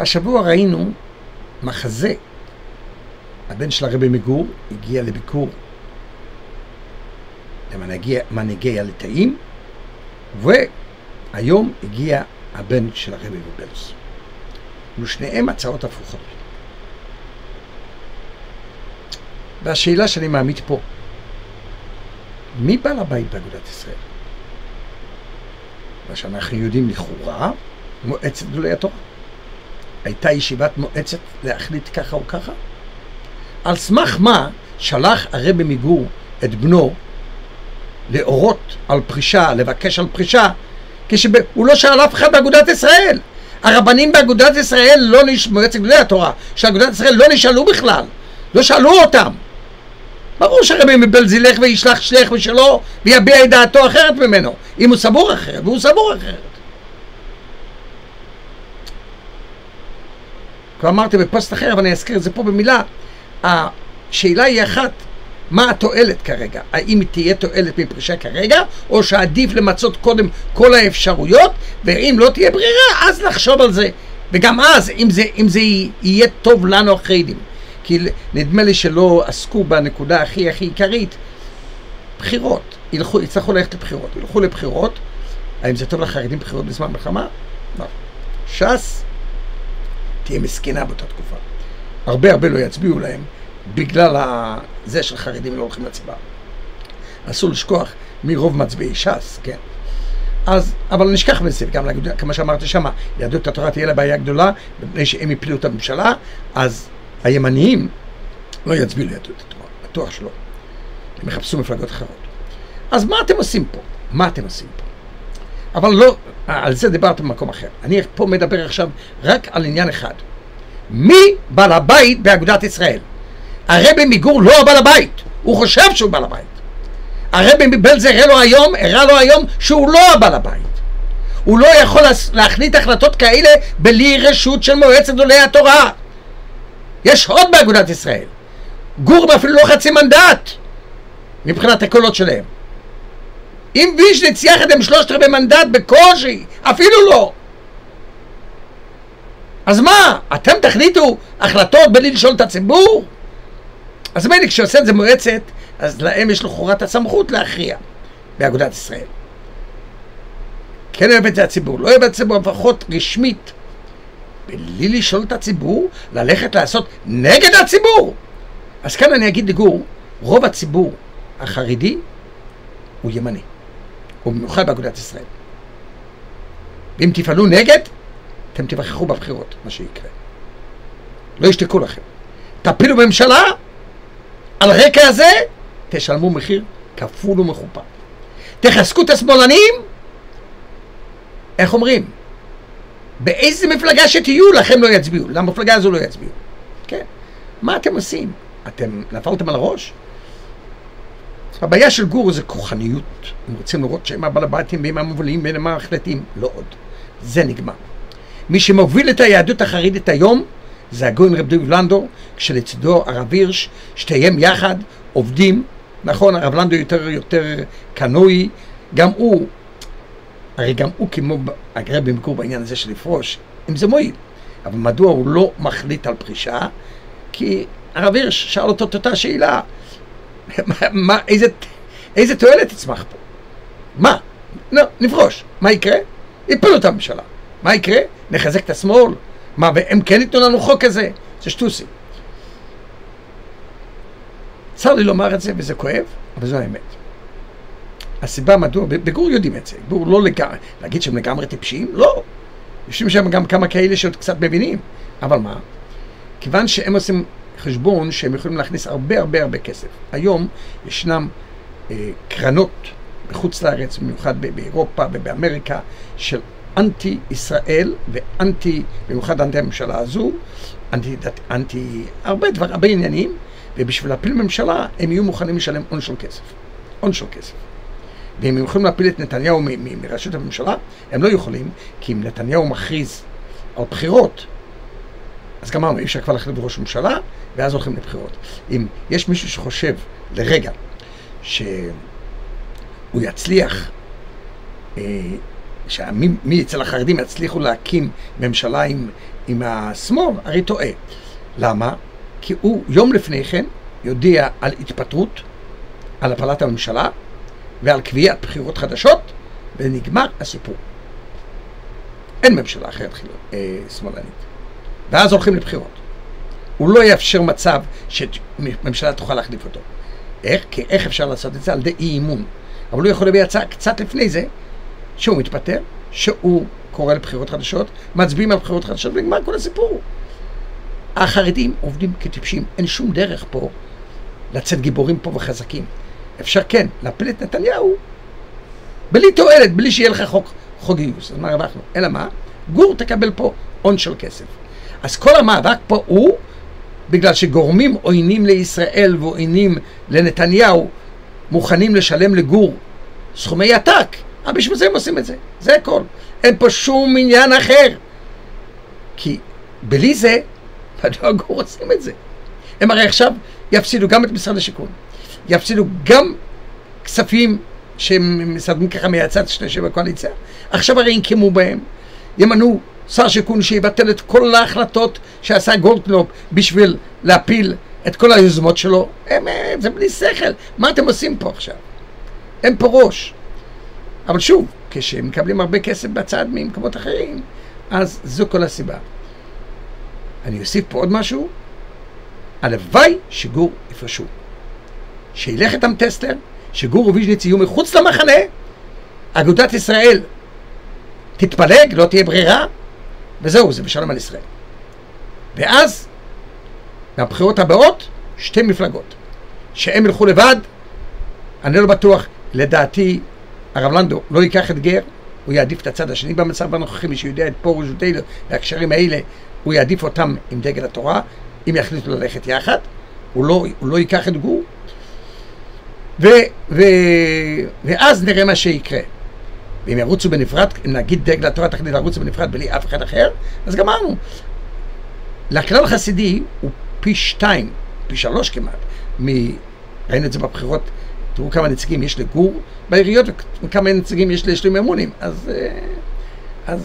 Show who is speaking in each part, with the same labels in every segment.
Speaker 1: השבוע ראינו מחזה. הבן של הרבי מגור הגיע לביקור למנהיגי הליטאים, והיום הגיע הבן של הרבי מבלז. ושניהם הצעות הפוכות. והשאלה שאני מעמיד פה, מי בעל הבית באגודת ישראל? מה שאנחנו יודעים לכאורה, מועצת גדולי התורה. הייתה ישיבת מועצת להחליט ככה או ככה? על סמך מה שלח הרבי מגור את בנו להורות על פרישה, לבקש על פרישה, כשהוא לא שאל אף אחד באגודת ישראל. הרבנים באגודת ישראל, מועצת גדולי התורה של אגודת ישראל לא נשאלו בכלל, לא שאלו אותם. ברור שהרבי מבלז ילך וישלח שליח משלו ויביע את דעתו אחרת ממנו, אם הוא סבור אחרת, והוא סבור אחרת. כבר אמרתי בפוסט אחר, אבל אני אזכיר את זה פה במילה. השאלה היא אחת, מה התועלת כרגע? האם תהיה תועלת מפרישה כרגע, או שעדיף למצות קודם כל האפשרויות, ואם לא תהיה ברירה, אז לחשוב על זה. וגם אז, אם זה יהיה טוב לנו החרדים. כי נדמה לי שלא עסקו בנקודה הכי עיקרית, בחירות. יצטרכו ללכת לבחירות. ילכו לבחירות. האם זה טוב לחרדים בחירות בזמן מלחמה? לא. ש"ס תהיה מסכנה באותה תקופה. הרבה לא יצביעו להם, בגלל זה של חרדים לא הולכים להצבעה. אסור לשכוח מרוב מצביעי ש"ס, כן. אז, אבל נשכח מזה, גם כמו שאמרתי שמה, יהדות התורה תהיה לה בעיה גדולה, מפני שהם יפילו את הממשלה, אז הימניים לא יצביעו ליהדות התורה, בטוח שלא. הם יחפשו מפלגות אחרות. אז מה אתם עושים פה? אבל לא, על זה דיברתם במקום אחר. אני פה מדבר עכשיו רק על עניין אחד. מי בעל הבית באגודת ישראל? הרבי מגור לא בעל הבית, הוא חושב שהוא בעל הבית. הרבי מבלז הראה לו היום שהוא לא בעל הבית. הוא לא יכול להחליט החלטות כאלה בלי רשות של מועצת גדולי התורה. יש עוד באגודת ישראל. גור אפילו לא חצי מנדט מבחינת הקולות שלהם. אם ויז'ניץ יחד עם 3/4 מנדט בקושי, אפילו לא. אז מה? אתם תחליטו החלטות בלי לשאול את הציבור? אז מילא כשעושה את זה מועצת, אז להם יש לכאורה הסמכות להכריע באגודת ישראל. כן אוהב את זה הציבור, לא אוהב את הציבור, לפחות רשמית. בלי לשאול את הציבור, ללכת לעשות נגד הציבור. אז כאן אני אגיד לגור, רוב הציבור החרדי הוא ימני. הוא במיוחד באגודת ישראל. ואם תפעלו נגד, אתם תבחרו בבחירות, מה שיקרה. לא ישתקו לכם. תפילו בממשלה, על רקע הזה, תשלמו מחיר כפול ומכופל. תחזקו את השמאלנים, איך אומרים? באיזה מפלגה שתהיו, לכם לא יצביעו. למפלגה הזו לא יצביעו. כן. מה אתם עושים? אתם נפלתם על הראש? הבעיה של גור זה כוחניות. הם רוצים לראות שהם הבעל בתים והם המובלים והם המחלטים. לא עוד. זה נגמר. מי שמוביל את היהדות החרדית היום זה הגאון רב דוד לנדאו, כשלצדו הרב הירש, שתיהם יחד עובדים. נכון, הרב לנדאו יותר קנוי, גם הוא, הרי גם הוא כמו הרבי מגור בעניין הזה של לפרוש, אם זה מועיל. אבל מדוע הוא לא מחליט על פרישה? כי הרב הירש שאל אותו את אותה שאלה. איזה תועלת תצמח פה? מה? לא, נפרוש. מה יקרה? יפלו את הממשלה. מה יקרה? נחזק את השמאל? מה, והם כן ייתנו לנו חוק כזה? זה שטוסי. צר לי לומר את זה, וזה כואב, אבל זו האמת. הסיבה מדוע, בגור יודעים את זה. בגור לא לגמרי, להגיד שהם לגמרי טיפשים? לא. יושבים שם גם כמה כאלה שעוד קצת מבינים. אבל מה? כיוון שהם עושים חשבון שהם יכולים להכניס הרבה כסף. היום ישנם קרנות בחוץ לארץ, במיוחד באירופה ובאמריקה, של אנטי ישראל ואנטי, במיוחד אנטי הממשלה הזו, הרבה עניינים, ובשביל להפיל ממשלה הם יהיו מוכנים לשלם הון של כסף. ואם הם יכולים להפיל את נתניהו מראשות הממשלה, הם לא יכולים, כי אם נתניהו מכריז על בחירות, אז גמרנו, אי אפשר כבר להחליט בראש ממשלה, ואז הולכים לבחירות. אם יש מישהו שחושב לרגע שהוא יצליח שמי אצל החרדים יצליחו להקים ממשלה עם השמאל, הרי טועה. למה? כי הוא יום לפני כן יודיע על התפטרות, על הפלת הממשלה ועל קביעת בחירות חדשות, ונגמר הסיפור. אין ממשלה אחרת שמאלנית. ואז הולכים לבחירות. הוא לא יאפשר מצב שממשלה תוכל להחליף אותו. איך? כי איך אפשר לעשות את זה? על ידי אי אימון. אבל הוא יכול להביא הצעה קצת לפני זה, שהוא מתפטר, שהוא קורא לבחירות חדשות, מצביעים על בחירות חדשות, ונגמר כל הסיפור. החרדים עובדים כטיפשים, אין שום דרך פה לצאת גיבורים פה וחזקים. אפשר כן להפיל את נתניהו, בלי תועלת, בלי שיהיה לך חוק גיוס. אז מה הרווחנו? אלא מה? גור תקבל פה הון של כסף. אז כל המאבק פה הוא, בגלל שגורמים עוינים לישראל ועוינים לנתניהו, מוכנים לשלם לגור סכומי עתק. בשביל זה הם עושים את זה. זה הכל. אין פה שום עניין אחר. כי בלי זה, מדוע גור עושים את זה? הם הרי עכשיו יפסידו גם את משרד השיכון. יפסידו גם כספים שהם מסדמים ככה מהצד שני בקואליציה. עכשיו הרי ינקמו בהם. ימנו שר שיכון שיבטל את כל ההחלטות שעשה גולדקנופ בשביל להפיל את כל היוזמות שלו. זה בלי שכל. מה אתם עושים פה עכשיו? אין פה ראש. אבל שוב, כשהם מקבלים הרבה כסף בצד ממקומות אחרים, אז זו כל הסיבה. אני אוסיף פה עוד משהו. הלוואי שגור יפרשו. שילך איתם טסלר, שגור וויז'ניץ יהיו מחוץ למחנה, אגודת ישראל תתפלג, לא תהיה ברירה, וזהו, זה בשלום על ישראל. ואז, בבחירות הבאות, שתי מפלגות. שהם ילכו לבד, אני לא בטוח, לדעתי, הרב לנדו לא ייקח את גר, הוא יעדיף את הצד השני במצב הנוכחי, מי שיודע את פורוש וטיילר והקשרים האלה, הוא יעדיף אותם עם דגל התורה, אם יחליטו ללכת יחד, הוא לא ייקח את גור, ואז נראה מה שיקרה. ואם ירוצו בנפרד, אם נגיד דגל התורה תחליט לרוץ בנפרד בלי אף אחד אחר, אז גמרנו. לכלל חסידי הוא פי 2, פי 3 כמעט, ראינו את זה בבחירות, תראו כמה נציגים יש לגור בעיריות וכמה נציגים יש לשלום אמונים, אז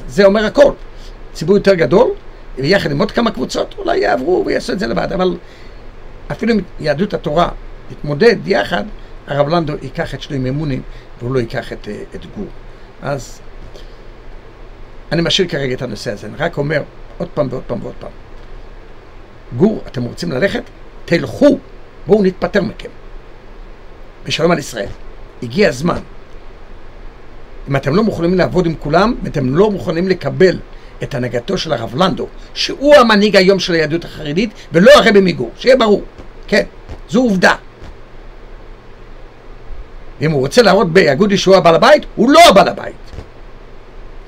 Speaker 1: זה אומר הכל. ציבור יותר גדול, ויחד עם עוד כמה קבוצות, אולי יעברו ויעשו את זה לבד, אבל אפילו אם יהדות התורה תתמודד יחד, הרב לנדו ייקח את שלום אמונים, והוא לא ייקח את גור. אז אני משאיר כרגע את הנושא הזה, אני רק אומר עוד פעם ועוד פעם ועוד פעם. גור, אתם רוצים ללכת? תלכו, בואו נתפטר מכם. בשלום על ישראל. הגיע הזמן. אם אתם לא מוכנים לעבוד עם כולם, ואתם לא מוכנים לקבל את הנהגתו של הרב לנדו, שהוא המנהיג היום של היהדות החרדית, ולא הרבי מגור, שיהיה ברור. כן, זו עובדה. אם הוא רוצה להראות באגודי שהוא הבעל הבית, הוא לא הבעל הבית.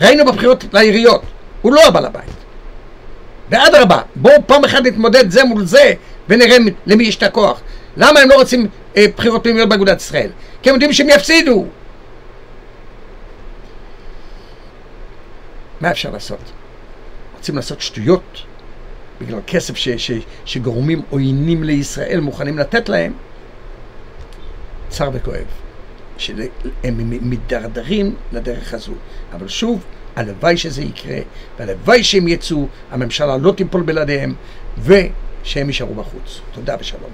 Speaker 1: ראינו בבחירות לעיריות, הוא לא הבעל הבית. ואדרבה, בואו פעם אחת נתמודד זה מול זה, ונראה למי יש את הכוח. למה הם לא רוצים בחירות פנימיות באגודת ישראל? כי הם יודעים שהם יפסידו. מה אפשר לעשות? רוצים לעשות שטויות, בגלל כסף שגורמים עוינים לישראל מוכנים לתת להם, צר וכואב. שהם מדרדרים לדרך הזו. אבל שוב, הלוואי שזה יקרה, והלוואי שהם יצאו, הממשלה לא תיפול בלעדיהם, ושהם יישארו בחוץ. תודה ושלום.